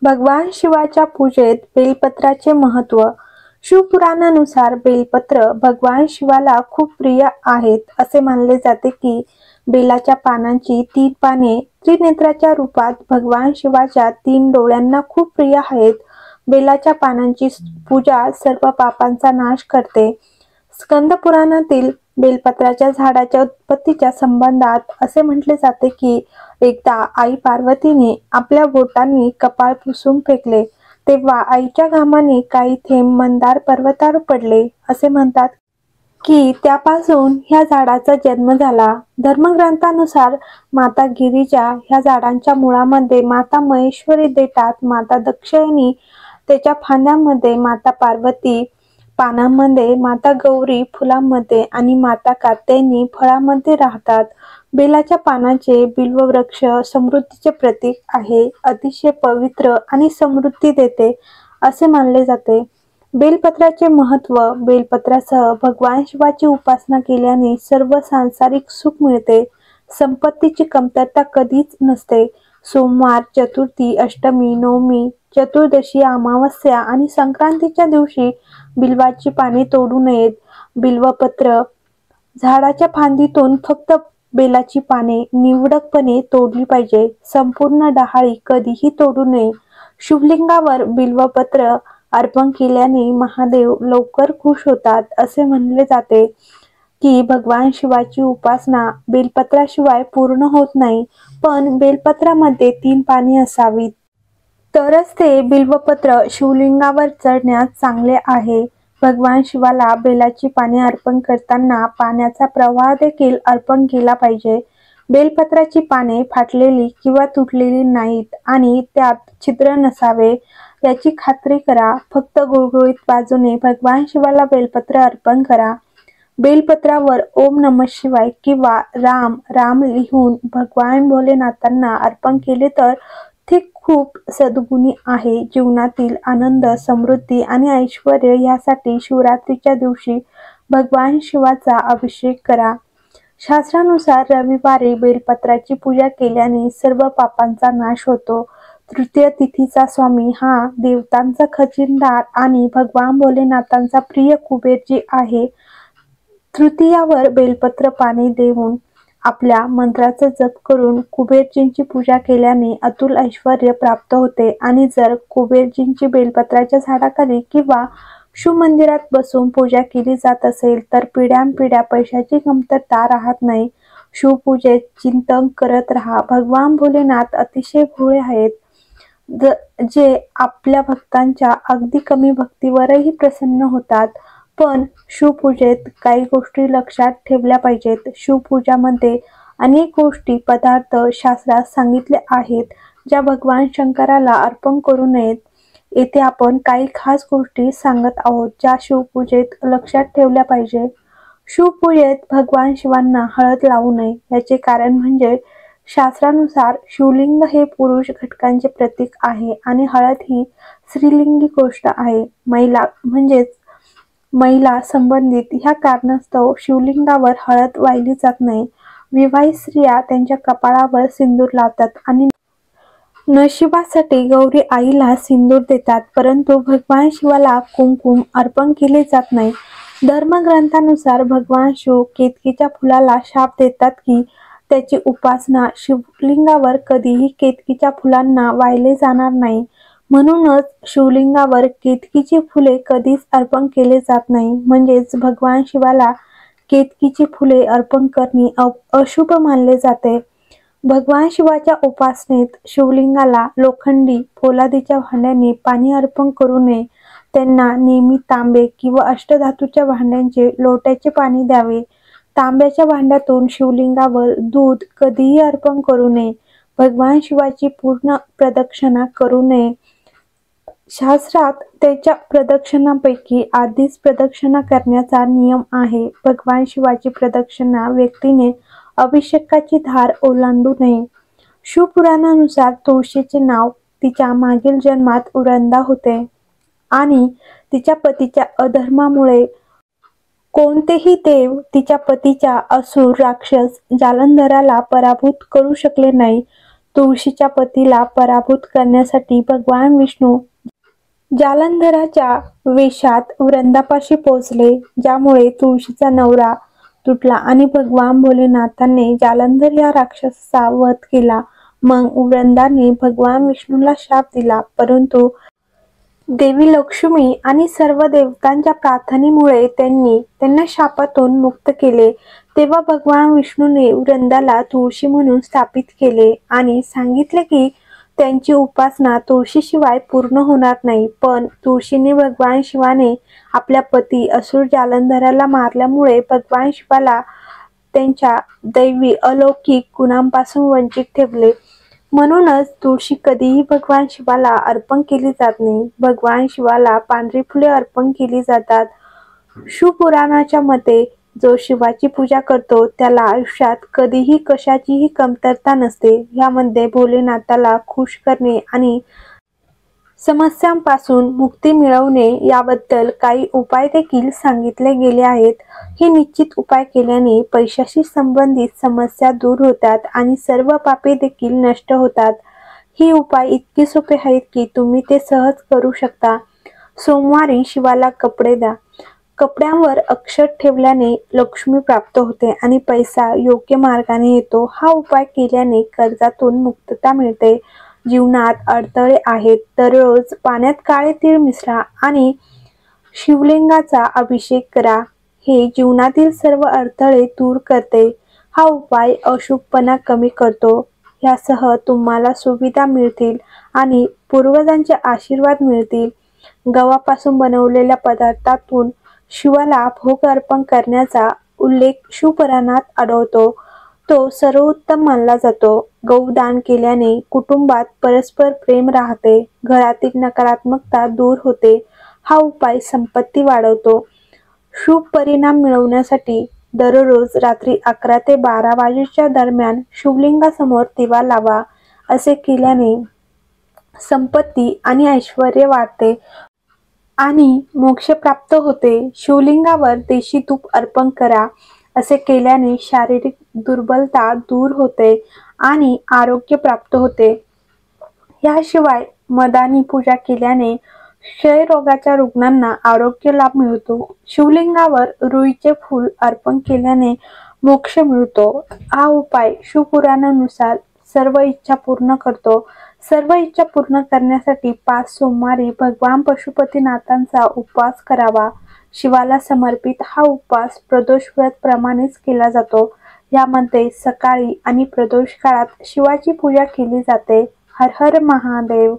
भगवान शिवाच्या पूजेत बेलपत्राचे महत्त्व. शिवपुराणानुसार बेलपत्र भगवान शिवाला खूप प्रिय आहेत. असे मानले जाते की बेलाच्या पानांची 3 पाने त्रिनेत्राच्या रूपात भगवान शिवाच्या 3 डोळ्यांना खूप प्रिय आहेत. बेलाच्या पानांची पूजा सर्व पापांचा नाश करते. स्कंद पुराणातील बेलपत्राच्या झाडाच्या उत्पत्तीच्या संबंधात असे म्हटले जाते की एकदा आई पार्वतीने आपल्या बोटांनी कपाळ पुसून फेकले, तेव्हा आईच्या घामाने काही थेंब मंदार पर्वतावर पडले. असे म्हणतात की त्यापासून ह्या झाडाचा जन्म झाला. धर्मग्रंथानुसार माता गिरिजा ह्या झाडांच्या मुळामध्ये, माता महेश्वरी देठात, माता दक्षिणी त्याच्या फांद्यांमध्ये, माता पार्वती पानांमध्ये, माता गौरी फुलांमध्ये आणि माता कात्यायनी फळांमध्ये राहतात. बेलाच्या पानाचे बिल्ववृक्ष समृद्धीचे प्रतीक आहे. अतिशय पवित्र आणि समृद्धी देते असे मानले जाते. बेलपत्राचे महत्त्व. बेलपत्रासह भगवान शिवाची उपासना केल्याने सर्व सांसारिक सुख मिळते. संपत्तीची कमतरता कधीच नसते. सोमवार, चतुर्थी, अष्टमी, नवमी, चतुर्दशी, अमावस्या आणि संक्रांतीच्या दिवशी बिल्वाची पाने तोडू नयेत. बिल्वपत्र झाडाच्या फांदीतून फक्त बेलाची पाने निवडकपणे तोडली पाहिजे. संपूर्ण डहाळी कधीही तोडू नये. शिवलिंगावर बिल्वपत्र अर्पण केल्याने महादेव लवकर खुश होतात. असे म्हणले जाते की भगवान शिवाची उपासना बेलपत्राशिवाय पूर्ण होत नाही, पण बेलपत्रामध्ये 3 पाने असावीत. तरच ते बिल्वपत्र शिवलिंगावर चढण्यास चांगले आहे. भगवान शिवाला बेलाची पाने अर्पण करताना पाण्याचा प्रवाह देखील अर्पण केला पाहिजे. बेलपत्राची पाने फाटलेली किंवा तुटलेली नाहीत आणि त्यात छिद्र नसावे याची खात्री करा. फक्त गुळगुळीत बाजूने भगवान शिवाला बेलपत्र अर्पण करा. बेलपत्रावर ओम नमः शिवाय किंवा राम राम लिहून भगवान भोलेनाथांना अर्पण केले तर ते खूप सद्गुणी आहे. जीवनातील आनंद, समृद्धी आणि ऐश्वर यासाठी शिवरात्रीच्या दिवशी भगवान शिवाचा अभिषेक करा. शास्त्रानुसार रविवारी बेलपत्राची पूजा केल्याने सर्व पापांचा नाश होतो. तृतीय तिथीचा स्वामी हा देवतांचा खजिनदार आणि भगवान भोलेनाथांचा प्रिय कुबेरजी आहे. तृतीयावर बेलपत्र पाने देऊन आपल्या मंत्राचा जप करून कुबेरजींची पूजा केल्याने अतुल ऐश्वर्य प्राप्त होते. आणि जर कुबेरजींची बेलपत्राच्या झाडाखाली किंवा शिवमंदिरात बसून पूजा केली जात असेल तर पिढ्यानपिढ्या पैशाची कमतरता राहत नाही. शिवपूजेत चिंतन करत राहा. भगवान भोलेनाथ अतिशय भोळे आहेत, जे आपल्या भक्तांच्या अगदी कमी भक्तीवरही प्रसन्न होतात. पण शिवपूजेत काही गोष्टी लक्षात ठेवल्या पाहिजेत. शिवपूजामध्ये अनेक गोष्टी, पदार्थ शास्त्रात सांगितले आहेत ज्या भगवान शंकराला अर्पण करू नयेत. येथे आपण काही खास गोष्टी सांगत आहोत ज्या शिवपूजेत लक्षात ठेवल्या पाहिजे. शिवपूजेत भगवान शिवांना हळद लावू नये. याचे कारण म्हणजे शास्त्रानुसार शिवलिंग हे पुरुष घटकांचे प्रतीक आहे आणि हळद ही स्त्रीलिंगी गोष्ट आहे. महिला संबंधित ह्या कारणास्तव शिवलिंगावर हळद वाहिली जात नाही. विवाहित स्त्रिया त्यांच्या कपाळावर सिंदूर लावतात आणि नशिबासाठी गौरी आईला सिंदूर देतात, परंतु भगवान शिवाला कुंकुम अर्पण केले जात नाही. धर्मग्रंथानुसार भगवान शिव केतकीच्या फुलाला शाप देतात की त्याची उपासना शिवलिंगावर कधीही केतकीच्या फुलांना वाहिले जाणार नाही. म्हणूनच शिवलिंगावर केतकीची फुले कधीच अर्पण केले जात नाही. म्हणजेच भगवान शिवाला केतकीची फुले अर्पण करणे अशुभ मानले जाते. भगवान शिवाच्या उपासनेत शिवलिंगाला लोखंडी, पोलादीच्या भांड्याने पाणी अर्पण करू नये. त्यांना नेहमी तांबे किंवा अष्टधातूच्या भांड्यांचे लोट्याचे पाणी द्यावे. तांब्याच्या भांड्यातून शिवलिंगावर दूध कधीही अर्पण करू नये. भगवान शिवाची पूर्ण प्रदक्षिणा करू नये. शास्त्रात त्याच्या प्रदक्षिणांपैकी आधीच प्रदक्षिणा करण्याचा नियम आहे. भगवान शिवाची प्रदक्षिणा व्यक्तीने अभिषेकाची धार ओलांडू नये. शिवपुराणानुसार तुळशीचे नाव तिच्या मागील जन्मात वृंदा होते आणि तिच्या पतीच्या अधर्मामुळे कोणतेही देव तिच्या पतीच्या असुर राक्षस जालंधराला पराभूत करू शकले नाही. तुळशीच्या पतीला पराभूत करण्यासाठी भगवान विष्णू जालंधराच्या वेशात वृंदापाशी पोहोचले, ज्यामुळे तुळशीचा नवरा तुटला आणि भगवान भोलेनाथाने जालंधर या राक्षसाचा वध केला. मग वृंदाने भगवान विष्णूला शाप दिला, परंतु देवी लक्ष्मी आणि सर्व देवतांच्या प्रार्थनेमुळे त्यांना शापातून मुक्त केले. तेव्हा भगवान विष्णूने वृंदाला तुळशी म्हणून स्थापित केले आणि सांगितले की त्यांची उपासना तुळशीशिवाय पूर्ण होणार नाही. पण तुळशीने भगवान शिवाने आपल्या पती असुर जालंधराला मारल्यामुळे भगवान शिवाला त्यांच्या दैवी अलौकिक गुणांपासून वंचित ठेवले. म्हणूनच तुळशी कधीही भगवान शिवाला अर्पण केली जात नाही. भगवान शिवाला पांढरी फुले अर्पण केली जातात. शिवपुराणाच्या मते जो शिवाची पूजा करतो त्याला आयुष्यात कधीही कशाचीही कमतरता नसते. यामध्ये भोलेनाथाला खुश करणे आणि समस्यांपासून मुक्ती मिळवणे याबद्दल काही उपाय देखील सांगितले गेले आहेत. हे निश्चित उपाय केल्याने पैशाशी संबंधित समस्या दूर होतात आणि सर्व पापे देखील नष्ट होतात. ही उपाय इतके सोपे आहेत की तुम्ही ते सहज करू शकता. सोमवारी शिवाला कपडे द्या. कपड्यांवर अक्षत ठेवल्याने लक्ष्मी प्राप्त होते आणि पैसा योग्य मार्गाने येतो. हा उपाय केल्याने कर्जातून मुक्तता मिळते. जीवनात अडथळे आहेत तर रोज पाण्यात काळे तीळ मिसळा आणि शिवलिंगाचा अभिषेक करा. हे जीवनातील सर्व अडथळे दूर करते. हा उपाय अशुभपणा कमी करतो. यासह तुम्हाला सुविधा मिळतील आणि पूर्वजांचे आशीर्वाद मिळतील. गव्हापासून बनवलेल्या पदार्थातून शिवाला भोग अर्पण करण्याचा उल्लेख शिवपुराणात आढळतो. तो सर्वोत्तम मानला जातो. गौदान केल्याने कुटुंबात परस्पर प्रेम राहते, घरातील नकारात्मकता दूर होते. हा उपाय संपत्ती वाढवतो. शुभ परिणाम मिळवण्यासाठी दररोज रात्री 11 ते 12 वाजेच्या दरम्यान शिवलिंगासमोर दिवा लावा. असे केल्याने संपत्ती आणि ऐश्वर्य वाढते आणि मोक्ष प्राप्त होते. शिवलिंगावर देशी तूप अर्पण करा. असे केल्याने शारीरिक दुर्बलता दूर होते आणि आरोग्य प्राप्त होते. याशिवाय मदानी पूजा केल्याने क्षयरोगाच्या रुग्णांना आरोग्य लाभ मिळतो. शिवलिंगावर रुईचे फूल अर्पण केल्याने मोक्ष मिळतो. हा उपाय शिवपुराणानुसार सर्व इच्छा पूर्ण करतो. सर्व इच्छा पूर्ण करण्यासाठी 5 सोमवारी भगवान पशुपतीनाथांचा उपवास करावा. शिवाला समर्पित हा उपवास प्रदोष व्रत प्रमाणेच केला जातो. यामध्ये सकाळी आणि प्रदोष काळात शिवाची पूजा केली जाते. हर हर महादेव.